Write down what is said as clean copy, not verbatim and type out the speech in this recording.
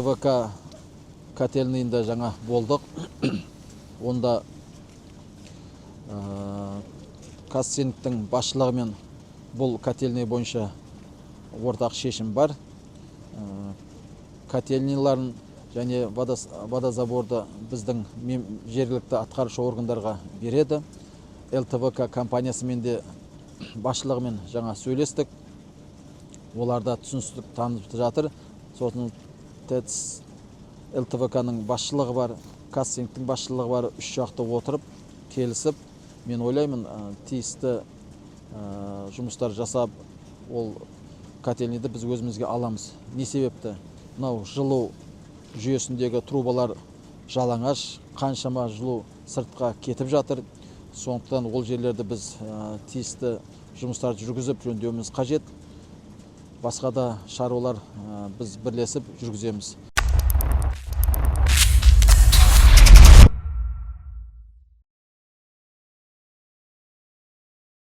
ТВК котельныйында жаңа болдық. Онда Казцинктің басшылығымен бұл котельный бойынша ортақ шешім бар. Котельнийларын және водозаборды біздің жергілікті атқарушы органдарға береді. ЛТВК компаниясымен де басшылығымен жаңа сөйлестік. Оларда түсіністік танытып жатыр. Сосын ЛТВК-ның басшылығы бар, Казцинктің басшылығы бар, үш жақты отырып, келісіп, мен ойлаймын, тиісті жұмыстар жасап, ол котельныйды біз өзімізге аламыз. Не себепті? Мынау жылу жүйесіндегі трубалар жалаңаш, қаншама жылу сыртқа кетіп жатыр. Сондықтан ол жерлерді біз тиісті жұмыстарды жүргізіп жөндеуіміз қажет. Басқа да шаруалар біз бірлесіп жүргіземіз.